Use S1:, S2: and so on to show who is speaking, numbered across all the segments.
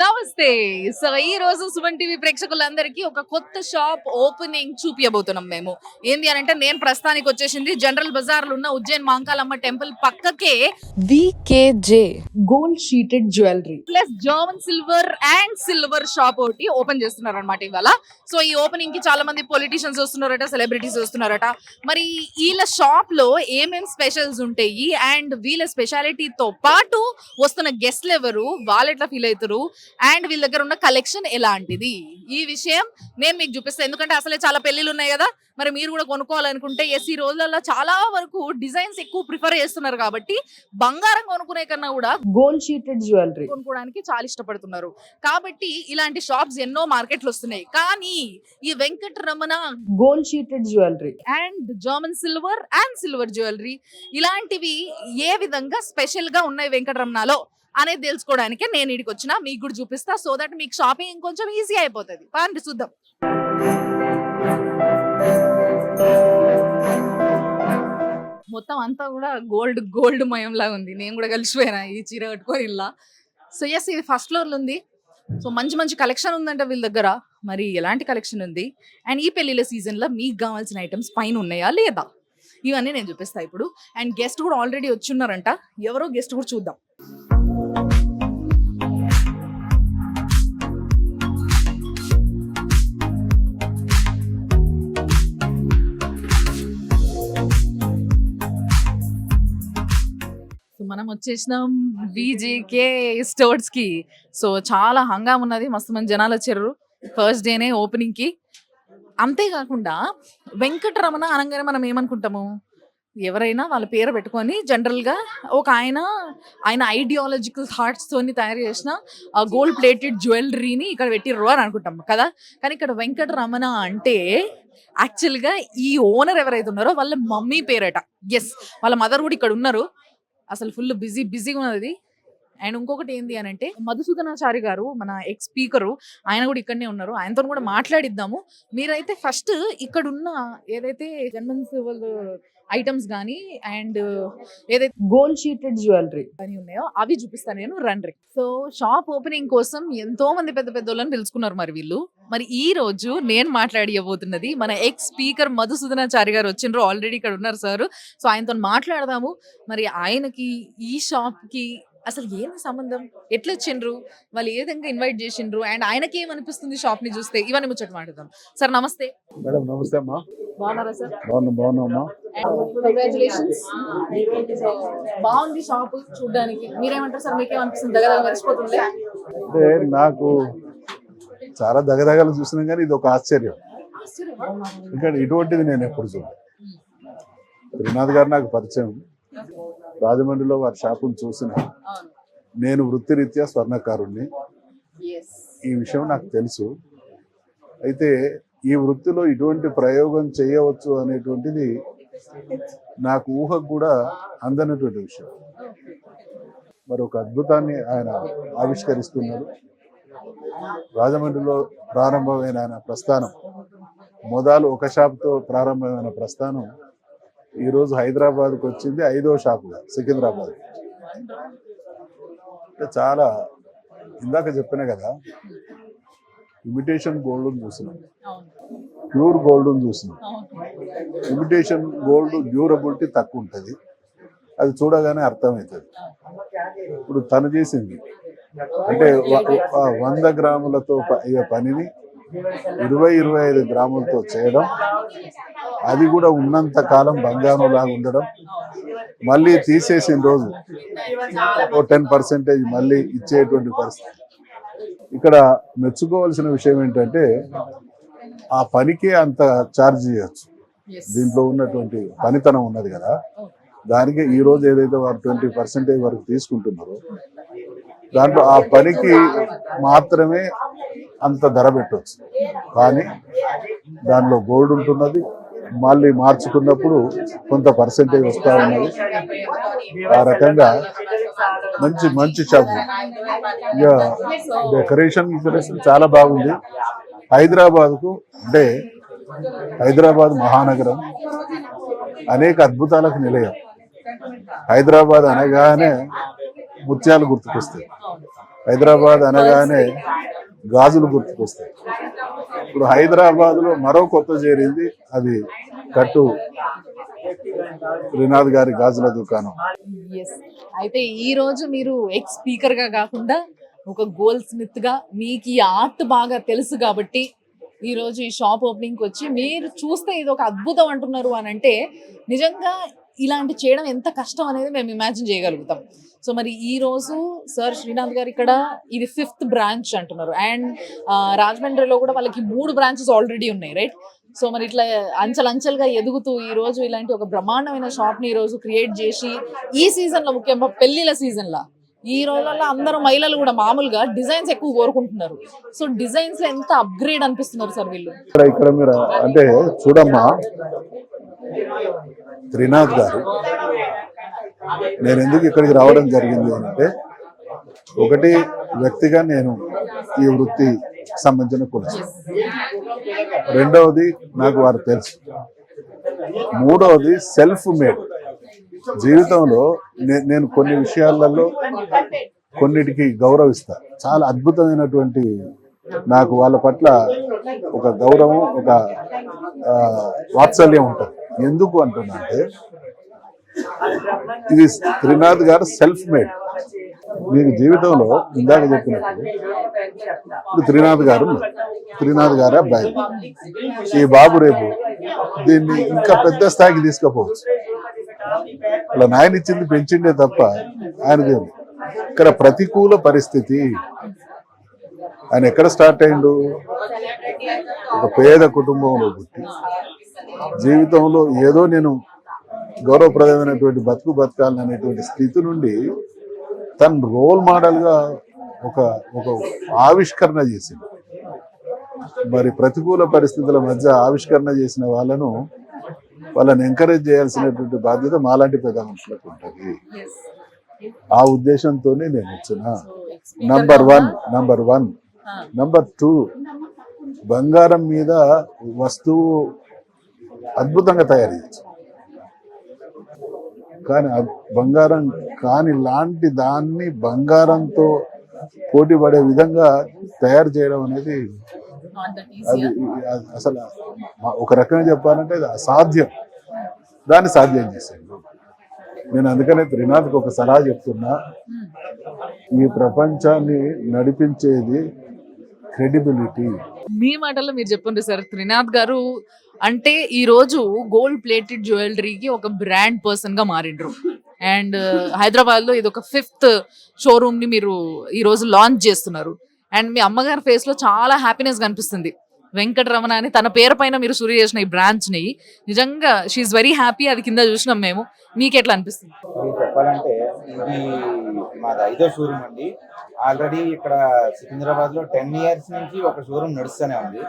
S1: నమస్తే. సో ఈ రోజు సుమన్ టీవీ ప్రేక్షకులందరికీ ఒక కొత్త షాప్ ఓపెనింగ్ చూపియబోతున్నాం మేము. ఏంది అనంటే నేను ప్రస్తుతానికి వచ్చేసింది జనరల్ బజార్లో ఉన్న ఉజ్జయిన్ మాంకాలమ్మ టెంపుల్ పక్కకే
S2: VKJ gold sheeted jewellery
S1: plus German silver shop ఒకటి ఓపెన్ చేస్తున్నారు అనమాట ఇవాళ. సో ఈ ఓపెనింగ్ కి చాలా మంది పొలిటీషియన్స్ వస్తున్నారట, సెలబ్రిటీస్ వస్తున్నారట. మరి వీళ్ళ షాప్ లో ఏమేం స్పెషల్స్ ఉంటాయి అండ్ వీళ్ళ స్పెషాలిటీతో పాటు వస్తున్న గెస్ట్లు ఎవరు, వాళ్ళు ఎట్లా ఫీల్ అవుతారు అండ్ వీళ్ళ దగ్గర ఉన్న కలెక్షన్ ఎలాంటిది, ఈ విషయం నేను మీకు చూపిస్తాను. ఎందుకంటే అసలే చాలా పెళ్లిళ్ళు ఉన్నాయి కదా, మరి మీరు కూడా కొనుక్కోవాలనుకుంటే ఈ రోజులలో చాలా వరకు డిజైన్స్ ఎక్కువ ప్రిఫర్ చేస్తున్నారు కాబట్టి బంగారం కొనుక్కునే కన్నా కూడా
S2: గోల్డ్ షీటెడ్ జ్యువెలరీ
S1: కొనుక్కోవడానికి చాలా ఇష్టపడుతున్నారు. కాబట్టి ఇలాంటి షాప్స్ ఎన్నో మార్కెట్లు వస్తున్నాయి. కానీ ఈ Venkataramana
S2: gold sheeted jewellery
S1: and German silver jewellery ఇలాంటివి ఏ విధంగా స్పెషల్ గా ఉన్నాయి వెంకటరమణలో అనేది తెలుసుకోవడానికే నేను ఇక్కడికి వచ్చిన, మీకు కూడా చూపిస్తా. సో దట్ మీకు షాపింగ్ ఇంకొంచెం ఈజీ అయిపోతుంది. పాండి చూద్దాం. మొత్తం అంతా కూడా గోల్డ్ మయంలా ఉంది. నేను కూడా కలిసిపోయినా ఈ చీర కట్టుకొని ఇలా. సో ఎస్, ఇది ఫస్ట్ ఫ్లోర్ లో ఉంది. సో మంచి కలెక్షన్ ఉందంట వీళ్ళ దగ్గర. మరి ఎలాంటి కలెక్షన్ ఉంది అండ్ ఈ పెళ్లిళ్ళ సీజన్ లో మీకు కావాల్సిన ఐటమ్స్ పైన ఉన్నాయా లేదా, ఇవన్నీ నేను చూపిస్తా ఇప్పుడు. అండ్ గెస్ట్ కూడా ఆల్రెడీ వచ్చున్నారంట. ఎవరో గెస్ట్ కూడా చూద్దాం. మనం వచ్చేసినాం విజేకే స్టోర్స్ కి. సో చాలా హంగామా ఉన్నది, మస్తు మంది జనాలు వచ్చారు ఫస్ట్ డేనే ఓపెనింగ్ కి. అంతేకాకుండా వెంకటరమణ అనగానే మనం ఏమనుకుంటాము, ఎవరైనా వాళ్ళ పేరు పెట్టుకొని జనరల్ గా ఒక ఆయన ఐడియాలజికల్ థాట్స్ తోని తయారు చేసిన గోల్డ్ ప్లేటెడ్ జ్యువెలరీని ఇక్కడ పెట్టిర్రు అని అనుకుంటాం కదా. కానీ ఇక్కడ వెంకటరమణ అంటే యాక్చువల్ గా ఈ ఓనర్ ఎవరైతే ఉన్నారో వాళ్ళ మమ్మీ పేరట. ఎస్, వాళ్ళ మదర్ కూడా ఇక్కడ ఉన్నారు. అసలు ఫుల్ బిజీగా ఉన్నది. అండ్ ఇంకొకటి ఏంది అని అంటే మధుసూదనాచారి గారు, మన ఎక్స్ స్పీకరు, ఆయన కూడా ఇక్కడనే ఉన్నారు. ఆయనతో కూడా మాట్లాడిద్దాము. మీరైతే ఫస్ట్ ఇక్కడ ఉన్న ఏదైతే జర్మన్ సిల్వర్ ఐటమ్స్ కానీ అండ్ ఏదైతే
S2: గోల్డ్ షీటెడ్ జ్యువెలరీ
S1: అని ఉన్నాయో అవి చూపిస్తాను నేను, రండి. సో షాప్ ఓపెనింగ్ కోసం ఎంతో మంది పెద్ద వాళ్ళని పిలుచుకున్నారు మరి వీళ్ళు. మరి ఈ రోజు నేను మాట్లాడియబోతున్నది మన ఎక్స్ స్పీకర్ మధుసూదనాచారి గారు వచ్చిండ్రు, ఆల్రెడీ ఇక్కడ ఉన్నారు సార్. సో ఆయనతో మాట్లాడదాము. మరి ఆయనకి ఈ షాప్ కి అసలు ఏంటి సంబంధం, ఎట్లా వచ్చిండ్రు, వాళ్ళు ఏ విధంగా ఇన్వైట్ చేసిండ్రు అండ్ ఆయనకి ఏమనిపిస్తుంది షాప్ ని చూస్తే, ఇవన్నీ ముచ్చట మాట్లాడదాం. సార్ నమస్తే.
S3: మేడం నమస్తే అమ్మా.
S1: బాగున్నారా సార్?
S3: బాగున్నామ్మా.
S1: కంగ్రాచులేషన్స్. బాగుంది షాప్ చూడడానికి. మీరేమంటారు సార్, మీకేమనిపిస్తుంది? దగ్గర మర్చిపోతుండే
S3: అంటే నాకు చాలా దగదగలు చూసినా కానీ ఇది ఒక ఆశ్చర్యం. ఇక్కడ ఇటువంటిది నేను ఎప్పుడు చూడలేదు. త్రినాథ్ గారు నాకు పరిచయం, రాజమండ్రిలో వారి షాపును చూసిన. నేను వృత్తిరీత్యా స్వర్ణకారుణ్ణి, ఈ విషయం నాకు తెలుసు. అయితే ఈ వృత్తిలో ఇటువంటి ప్రయోగం చేయవచ్చు అనేటువంటిది నాకు ఊహకు కూడా అందనటువంటి విషయం. మరి ఒక అద్భుతాన్ని ఆయన ఆవిష్కరిస్తున్నారు. రాజమండ్రిలో ప్రారంభమైన ఆయన ప్రస్థానం, మొదలు ఒక షాప్తో ప్రారంభమైన ప్రస్థానం ఈరోజు హైదరాబాద్కి వచ్చింది 5వ షాపుగా, సికింద్రాబాద్. చాలా ఇందాక చెప్పిన కదా, ఇమిటేషన్ గోల్డ్ చూసినాం, ప్యూర్ గోల్డ్ చూసినాం. ఇమిటేషన్ గోల్డ్ డ్యూరబిలిటీ తక్కువ ఉంటుంది, అది చూడగానే అర్థమవుతుంది. ఇప్పుడు తను చేసింది అంటే 100 గ్రాములతో అయ్యే పనిని 20-25 గ్రాములతో చేయడం, అది కూడా ఉన్నంత కాలం బంగారం లాగా ఉండడం, మళ్ళీ తీసేసిన రోజు 10% మళ్ళీ ఇచ్చేటువంటి పరిస్థితి. ఇక్కడ మెచ్చుకోవాల్సిన విషయం ఏంటంటే ఆ పనికే అంత ఛార్జ్ చేయొచ్చు. దీంట్లో ఉన్నటువంటి పనితనం ఉన్నది కదా, దానికి ఈ రోజు ఏదైతే వారు 20% వరకు తీసుకుంటున్నారో దాంట్లో ఆ పనికి మాత్రమే అంత ధర పెట్టవచ్చు. కానీ దానిలో గోల్డ్ ఉంటున్నది, మళ్ళీ మార్చుకున్నప్పుడు కొంత పర్సెంటేజ్ వస్తూ ఉన్నది. ఆ రకంగా మంచి షాప్. ఇక డెకరేషన్ చాలా బాగుంది. హైదరాబాద్కు అంటే హైదరాబాద్ మహానగరం అనేక అద్భుతాలకు నిలయం. హైదరాబాద్ అనగానే ముత్యాలు గుర్తుకొస్తాయి. హైదరాబాద్ అనగానే గాజులు గుర్తుకొస్తాయి. ఇప్పుడు హైదరాబాద్ లో మరో కొత్త చేరింది, అది కట్టు త్రినాథ్ గారి గాజుల దుకాణం.
S1: ఎస్. అయితే ఈ రోజు మీరు ఎక్స్ స్పీకర్ గా కాకుండా ఒక గోల్డ్ స్మిత్ గా మీకు ఈ ఆర్ట్ బాగా తెలుసు కాబట్టి ఈ రోజు ఈ షాప్ ఓపెనింగ్ వచ్చి మీరు చూస్తే ఇది ఒక అద్భుతం అంటున్నారు అని అంటే నిజంగా ఇలాంటి చేయడం ఎంత కష్టం అనేది మేము ఇమాజిన్ చేయగలుగుతాం. సో మరి ఈ రోజు సార్ శ్రీనాథ్ గారు ఇక్కడ ఇది 5th బ్రాంచ్ అంటున్నారు అండ్ రాజమండ్రిలో కూడా వాళ్ళకి 3 బ్రాంచెస్ ఆల్రెడీ ఉన్నాయి, రైట్? సో మరి ఇట్లా అంచెలంచెలుగా ఎదుగుతూ ఈ రోజు ఇలాంటి ఒక బ్రహ్మాండమైన షాప్ ని ఈ రోజు క్రియేట్ చేసి ఈ సీజన్ లో ముఖ్యంగా పెళ్లిళ్ళ సీజన్ లా ఈ రోజుల్లో అందరూ మహిళలు కూడా మామూలుగా డిజైన్స్ ఎక్కువ కోరుకుంటున్నారు. సో డిజైన్స్ లో ఎంత అప్గ్రేడ్ అనిపిస్తున్నారు సార్ వీళ్ళు.
S3: ఇక్కడ మీరు అంటే చూడమ్మా, త్రినాథ్ గారు నేను ఎందుకు ఇక్కడికి రావడం జరిగింది అంటే, ఒకటి వ్యక్తిగా నేను ఈ వృత్తి సంబంధించిన కులసి, రెండవది నాకు వారు తెలుసు, మూడవది సెల్ఫ్ మేడ్. జీవితంలో నేను కొన్ని విషయాలలో కొన్నిటికి గౌరవిస్తా. చాలా అద్భుతమైనటువంటి నాకు వాళ్ళ పట్ల ఒక గౌరవం, ఒక వాత్సల్యం ఉంటుంది. ఎందుకు అంటున్నా అంటే, ఇది త్రినాథ్ గారు సెల్ఫ్ మేడ్. మీకు జీవితంలో ఇందాక చెప్పినట్టు ఇప్పుడు త్రినాథ్ గారు అబ్బాయి, ఈ బాబు రేపు దీన్ని ఇంకా పెద్ద స్థాయికి తీసుకుపోవచ్చు. అలా నాయన ఇచ్చింది పెంచిండే తప్ప ఆయనది ఇక్కడ ప్రతికూల పరిస్థితి. ఆయన ఎక్కడ స్టార్ట్ అయిండు? ఒక పేద కుటుంబంలో పుట్టి జీవితంలో ఏదో నేను గౌరవప్రదమైనటువంటి బతకాలని అనేటువంటి స్థితి నుండి తను రోల్ మోడల్ గా ఒక ఆవిష్కరణ చేసింది. మరి ప్రతికూల పరిస్థితుల మధ్య ఆవిష్కరణ చేసిన వాళ్ళని ఎంకరేజ్ చేయాల్సినటువంటి బాధ్యత మాలాంటి పెద్ద మనుషులకు ఉంటుంది. ఆ ఉద్దేశంతోనే నేను వచ్చిన. Number one. నంబర్ 2, బంగారం మీద వస్తువు అద్భుతంగా తయారు చేయొచ్చు, కానీ బంగారం కాని లాంటి దాన్ని బంగారంతో పోటీ పడే విధంగా తయారు చేయడం అనేది అది అసలు ఒక రకంగా చెప్పాలంటే అది అసాధ్యం. దాన్ని సాధ్యం చేశాను నేను. అందుకనే త్రినాథ్కి ఒక సలహా చెప్తున్నా, ఈ ప్రపంచాన్ని నడిపించేది క్రెడిబిలిటీ.
S1: మీ మాటల్లో మీరు చెప్పండి సార్, త్రినాథ్ గారు అంటే ఈ రోజు గోల్డ్ ప్లేటెడ్ జ్యువెలరీకి ఒక బ్రాండ్ పర్సన్ గా మారిండ్రు అండ్ హైదరాబాద్ లో ఇది ఒక 5th షోరూమ్ ని మీరు ఈ రోజు లాంచ్ చేస్తున్నారు అండ్ మీ అమ్మగారి ఫేస్ లో చాలా హ్యాపీనెస్ కనిపిస్తుంది. వెంకటరమణ అని తన పేరు పైన మీరు సూర్య చేసిన ఈ బ్రాంచ్ ని నిజంగా షీఈ్ వెరీ హ్యాపీ. అది కింద చూసినాం మేము. మీకు ఎట్లా అనిపిస్తుంది?
S4: చెప్పాలంటే ఇది మాది 5వ షోరూమ్ అండి. ఆల్రెడీ ఇక్కడ సికింద్రాబాద్ లో 10 years నుంచి ఒక షోరూమ్ నడుస్తూనే ఉంది.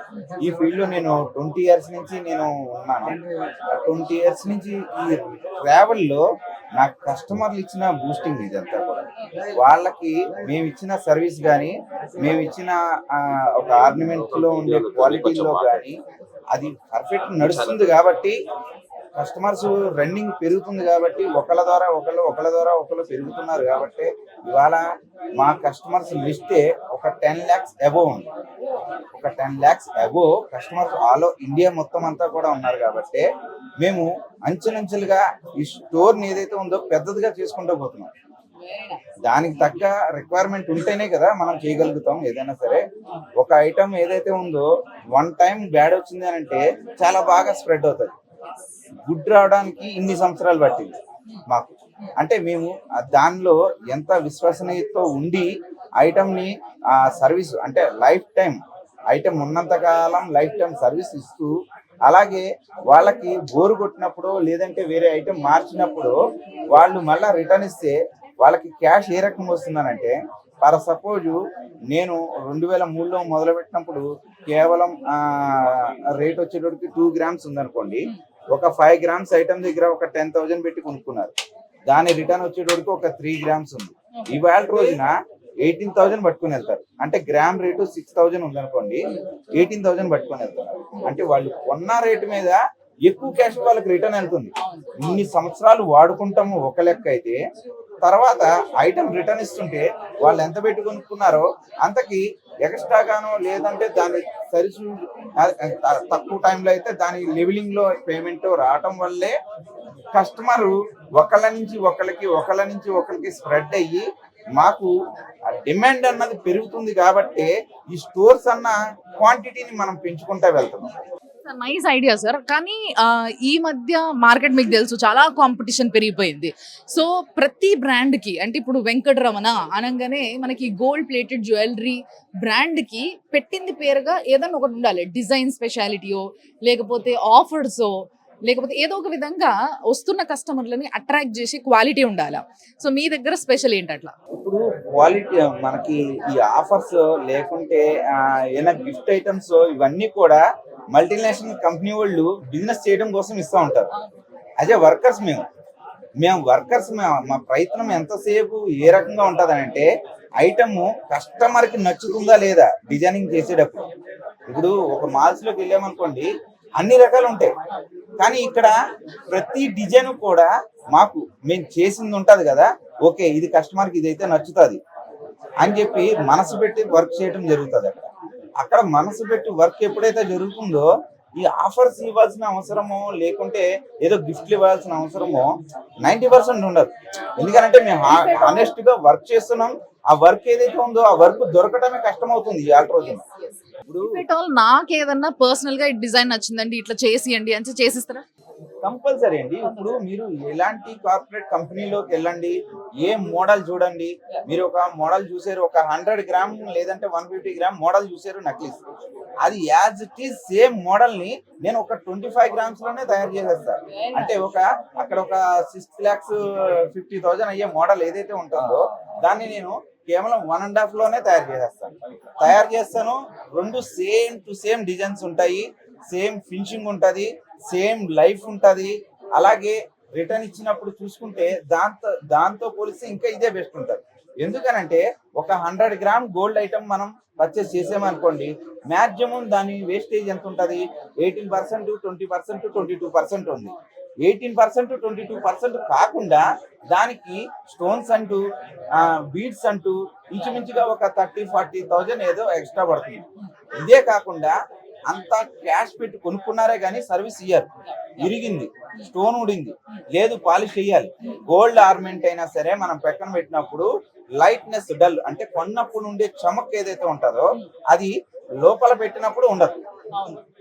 S4: ఈ ఫీల్డ్ లో నేను 20 years నుంచి నేను ఉన్నాను. 20 years నుంచి ఈ ట్రావెల్ లో నాకు కస్టమర్లు ఇచ్చిన బూస్టింగ్ ఇదంతా కూడా. వాళ్ళకి మేము ఇచ్చిన సర్వీస్ కానీ, మేము ఇచ్చిన ఒక ఆర్నమెంట్ లో ఉండే క్వాలిటీలో కానీ అది పర్ఫెక్ట్ నడుస్తుంది కాబట్టి, కస్టమర్స్ రన్నింగ్ పెరుగుతుంది కాబట్టి, ఒకళ్ళ ద్వారా ఒకళ్ళు పెరుగుతున్నారు కాబట్టి ఇవాళ మా కస్టమర్స్ లిస్టే ఒక 10 lakhs అబోవ్ ఉంది. ఒక 10 lakhs above customers all India మొత్తం అంతా కూడా ఉన్నారు కాబట్టి మేము అంచెలంచెలుగా ఈ స్టోర్ని ఏదైతే ఉందో పెద్దదిగా చేసుకుంటూ పోతున్నాం. దానికి తగ్గ రిక్వైర్మెంట్ ఉంటేనే కదా మనం చేయగలుగుతాం ఏదైనా సరే. ఒక ఐటమ్ ఏదైతే ఉందో 1 time బ్యాడ్ వచ్చింది అని అంటే చాలా బాగా స్ప్రెడ్ అవుతుంది. గుడ్ రావడానికి ఇన్ని సంవత్సరాలు పట్టింది మాకు. అంటే మేము దానిలో ఎంత విశ్వసనీయతతో ఉండి ఐటమ్ని సర్వీస్ అంటే లైఫ్ టైం ఐటమ్ ఉన్నంత కాలం లైఫ్ టైం సర్వీస్ ఇస్తూ, అలాగే వాళ్ళకి బోరు కొట్టినప్పుడు లేదంటే వేరే ఐటమ్ మార్చినప్పుడు వాళ్ళు మళ్ళీ రిటర్న్ ఇస్తే వాళ్ళకి క్యాష్ ఏ రకం వస్తుందనంటే, ఫర్ సపోజ్ నేను 2003లో మొదలు పెట్టినప్పుడు కేవలం రేట్ వచ్చేటోడికి 2 grams ఉందనుకోండి, ఒక 5 grams ఐటమ్ దగ్గర ఒక 10,000 పెట్టి కొనుక్కున్నారు. దాని రిటర్న్ వచ్చేటోడికి ఒక 3 grams ఉంది. ఇవాళ రోజున 18,000 పట్టుకుని వెళ్తారు. అంటే గ్రామ్ రేటు 6,000 ఉందనుకోండి, 18,000 పట్టుకుని వెళ్తారు. అంటే వాళ్ళు కొన్న రేటు మీద ఎక్కువ క్యాష్ వాళ్ళకి రిటర్న్ వెళ్తుంది. ఇన్ని సంవత్సరాలు వాడుకుంటాము ఒక లెక్క అయితే, తర్వాత ఐటమ్ రిటర్న్ ఇస్తుంటే వాళ్ళు ఎంత పెట్టి కొనుక్కున్నారో అంతకి ఎక్స్ట్రా గానో లేదంటే దాని సరిచూ తక్కువ టైంలో అయితే దాని లెవెలింగ్ లో పేమెంట్ రావటం వల్లే కస్టమర్ ఒకళ్ళ నుంచి ఒకళ్ళకి స్ప్రెడ్ అయ్యి మాకు డిమాండ్ అన్నది పెరుగుతుంది కాబట్టి ఈ స్టోర్స్ అన్న క్వాంటిటీని మనం పెంచుకుంటూ వెళ్తున్నాం.
S1: Nice idea sir. కానీ ఈ మధ్య మార్కెట్ మీకు తెలుసు చాలా కాంపిటీషన్ పెరిగిపోయింది. సో ప్రతి బ్రాండ్కి అంటే ఇప్పుడు వెంకటరమణ అనగానే మనకి గోల్డ్ ప్లేటెడ్ జ్యువెలరీ బ్రాండ్కి పెట్టింది పేరుగా ఏదన్నా ఒకటి ఉండాలి. డిజైన్ స్పెషాలిటీయో లేకపోతే ఆఫర్సో లేకపోతే ఏదో ఒక విధంగా వస్తున్న కస్టమర్లని అట్రాక్ట్ చేసి క్వాలిటీ ఉండాలి. సో మీ దగ్గర స్పెషల్ ఏంటి అట్లా?
S4: ఇప్పుడు క్వాలిటీ మనకి ఈ ఆఫర్స్ లేకుంటే ఏదైనా గిఫ్ట్ ఐటమ్స్ ఇవన్నీ కూడా మల్టీనేషనల్ కంపెనీ వాళ్ళు బిజినెస్ చేయడం కోసం ఇస్తూ ఉంటారు. అదే వర్కర్స్ మేము వర్కర్స్ మా ప్రయత్నం ఎంతసేపు ఏ రకంగా ఉంటుందంటే ఐటమ్ కస్టమర్కి నచ్చుతుందా లేదా డిజైనింగ్ చేసేటప్పుడు. ఇప్పుడు ఒక మాల్స్ లోకి వెళ్ళామనుకోండి అన్ని రకాలు ఉంటాయి, కానీ ఇక్కడ ప్రతి డిజైన్ కూడా మాకు మేము చేసింది ఉంటది కదా, ఓకే ఇది కస్టమర్కి ఇదైతే నచ్చుతుంది అని చెప్పి మనసు పెట్టి వర్క్ చేయడం జరుగుతుంది. అక్కడ మనసు పెట్టి వర్క్ ఎప్పుడైతే జరుగుతుందో ఈ ఆఫర్స్ ఇవ్వాల్సిన అవసరమో లేకుంటే ఏదో గిఫ్ట్లు ఇవ్వాల్సిన అవసరమో 90% ఉండదు. ఎందుకంటే మేము హానెస్ట్ గా వర్క్ చేస్తున్నాం. ఆ వర్క్ ఏదైతే ఉందో ఆ వర్క్ దొరకటమే కష్టం అవుతుంది ఈ రోజున.
S1: ఇప్పుడు నాకు ఏదన్నా పర్సనల్ గా డిజైన్ నచ్చిందండి ఇట్లా చేసియండి అని చేసిస్తారా?
S4: కంపల్సరీ అండి. ఇప్పుడు మీరు ఎలాంటి కార్పొరేట్ కంపెనీలోకి వెళ్ళండి, ఏ మోడల్ చూడండి, మీరు ఒక మోడల్ చూసారు, ఒక 100 గ్రామ్ లేదంటే 150 గ్రామ్ మోడల్ చూసారు నక్లీస్, అది as it is same model ని నేను ఒక 25 గ్రామ్స్ లోనే తయారు చేసేస్తాను. అంటే అక్కడ ఒక 6,50,000 అయ్యే మోడల్ ఏదైతే ఉంటుందో దాన్ని నేను కేవలం 1.5 లోనే తయారు చేస్తాను. రెండు సేమ్ టు సేమ్ డిజైన్స్ ఉంటాయి, సేమ్ ఫినిషింగ్ ఉంటది, సేమ్ లైఫ్ ఉంటది. అలాగే రిటర్న్ ఇచ్చినప్పుడు చూసుకుంటే దాంతో పోలిస్తే ఇంకా ఇదే బెస్ట్ ఉంటది. ఎందుకనంటే ఒక 100 గ్రామ్ గోల్డ్ ఐటమ్ మనం పర్చేస్ చేసామనుకోండి, మాక్సిమం దాని వేస్టేజ్ ఎంత ఉంటది? 18%, 20%, 22% ఉంది. 18%, 22% కాకుండా దానికి స్టోన్స్ అంటూ బీడ్స్ అంటూ ఇంచుమించుగా ఒక 30,000-40,000 ఏదో ఎక్స్ట్రా పడుతుంది. ఇదే కాకుండా అంత క్యాష్ పెట్టి కొనుక్కున్నారే కానీ సర్వీస్ ఇయ్యారు. ఇరిగింది, స్టోన్ ఊడింది, లేదు పాలిష్ చేయాలి. గోల్డ్ ఆర్నమెంట్ అయినా సరే మనం పక్కన పెట్టినప్పుడు లైట్నెస్ డల్ అంటే కొన్నప్పుడు ఉండే చమక్ ఏదైతే ఉంటుందో అది లోపల పెట్టినప్పుడు ఉండదు.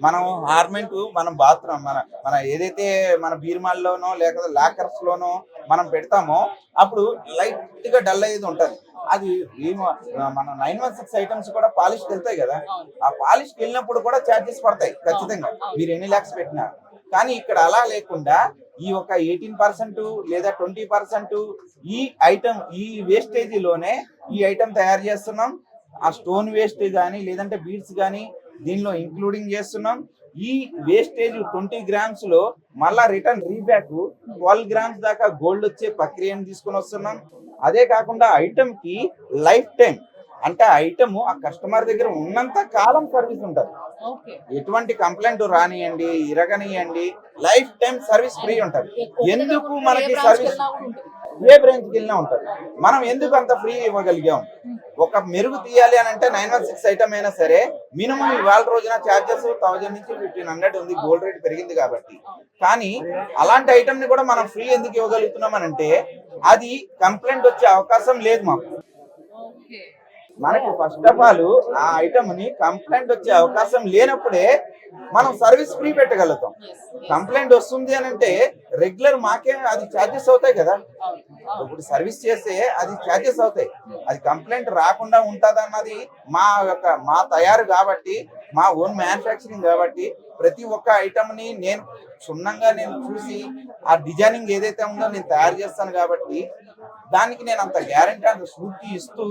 S4: మనం ఆర్నమెంట్ మనం బాత్రూమ్ మన ఏదైతే మన బీర్మాల్లోనో లేకపోతే లాకర్స్ లోనో మనం పెడతామో అప్పుడు లైట్ గా డల్ అయ్యేది ఉంటది. అది మన 916 ఐటమ్స్ కూడా పాలిష్కి వెళ్తాయి కదా, ఆ పాలిష్కి వెళ్ళినప్పుడు కూడా ఛార్జెస్ పడతాయి ఖచ్చితంగా, మీరు ఎన్ని లాక్స్ పెట్టినా. కానీ ఇక్కడ అలా లేకుండా ఈ ఒక 18% లేదా 20% ఈ ఐటమ్ ఈ వేస్టేజీలోనే ఈ ఐటమ్ తయారు చేస్తున్నాం. ఆ స్టోన్ వేస్టేజ్ కానీ లేదంటే బీడ్స్ కానీ దీనిలో ఇంక్లూడింగ్ చేస్తున్నాం. ఈ వేస్టేజ్ 20 గ్రామ్స్ లో మళ్ళా రిటర్న్ రీబ్యాక్ 12 గ్రామ్స్ దాకా గోల్డ్ వచ్చే ప్రక్రియను తీసుకుని వస్తున్నాం. అదే కాకుండా ఐటమ్ కి లైఫ్ టైం అంటే ఐటమ్ ఆ కస్టమర్ దగ్గర ఉన్నంత కాలం సర్వీస్ ఉంటుంది. ఎటువంటి కంప్లైంట్ రానియండి, ఇరగనియండి, లైఫ్ టైం సర్వీస్ ఫ్రీ ఉంటది. ఎందుకు మనకి సర్వీస్ ఏ బ్రాంచ్కి వెళ్ళినా ఉంటది. మనం ఎందుకు అంత ఫ్రీ ఇవ్వగలిగాం? ఒక మెరుగు తీయాలి అని అంటే 916 ఐటమ్ అయినా సరే మినిమం ఇవాళ రోజున ఛార్జెస్ 1000 నుంచి 1500 ఉంది, గోల్డ్ రేట్ పెరిగింది కాబట్టి. కానీ అలాంటి ఐటమ్ ని కూడా మనం ఫ్రీ ఎందుకు ఇవ్వగలుగుతున్నాం అని అంటే అది కంప్లైంట్ వచ్చే అవకాశం లేదు మాకు. మనకి ఫస్ట్ ఆఫ్ ఆల్ ఆ ఐటమ్ ని కంప్లైంట్ వచ్చే అవకాశం లేనప్పుడే మనం సర్వీస్ ఫ్రీ పెట్టగలుగుతాం. కంప్లైంట్ వస్తుంది అని అంటే రెగ్యులర్ మాకే అది ఛార్జెస్ అవుతాయి కదా. ఇప్పుడు సర్వీస్ చేస్తే అది ఛార్జెస్ అవుతాయి. అది కంప్లైంట్ రాకుండా ఉంటదన్నది మా తయారు కాబట్టి, మా ఓన్ మ్యానుఫ్యాక్చరింగ్ కాబట్టి ప్రతి ఒక్క ఐటమ్ ని నేను క్షుణ్ణంగా చూసి ఆ డిజైనింగ్ ఏదైతే ఉందో నేను తయారు చేస్తాను కాబట్టి దానికి నేను అంత గ్యారంటీ అంత షూరిటీ ఇస్తూ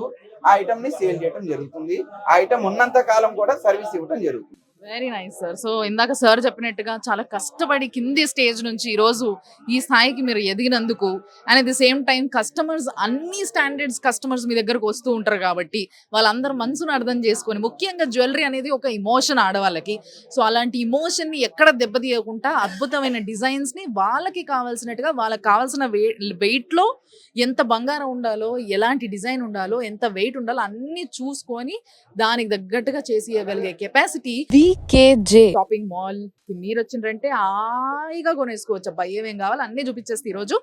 S4: ఆ ఐటమ్ ని సేల్ చేయడం జరుగుతుంది. ఆ ఐటమ్ ఉన్నంత కాలం కూడా సర్వీస్ ఇవ్వడం జరుగుతుంది.
S1: Very nice sir. సో ఇందాక సార్ చెప్పినట్టుగా చాలా కష్టపడి కింది స్టేజ్ నుంచి ఈ రోజు ఈ స్థాయికి మీరు ఎదిగినందుకు and at the same time customers అన్ని స్టాండర్డ్స్ కస్టమర్స్ మీ దగ్గరకు వస్తూ ఉంటారు కాబట్టి వాళ్ళందరూ మనసును అర్థం చేసుకొని ముఖ్యంగా జ్యువెలరీ అనేది ఒక ఇమోషన్ ఆడవాళ్ళకి. సో అలాంటి ఇమోషన్ ని ఎక్కడ దెబ్బతీయకుండా అద్భుతమైన డిజైన్స్ ని వాళ్ళకి కావాల్సినట్టుగా వాళ్ళకి కావాల్సిన వెయిట్ లో ఎంత బంగారం ఉండాలో, ఎలాంటి డిజైన్ ఉండాలో, ఎంత వెయిట్ ఉండాలో అన్ని చూసుకొని దానికి తగ్గట్టుగా చేసి ఇవ్వగలిగే కెపాసిటీ
S2: VKJ.
S1: షాపింగ్ మాల్ కి మీరు వచ్చిండ్రంటే హాయిగా కొనేసుకోవచ్చు. అబ్బా ఏమేం కావాలి అన్ని చూపించేస్తే ఈ రోజు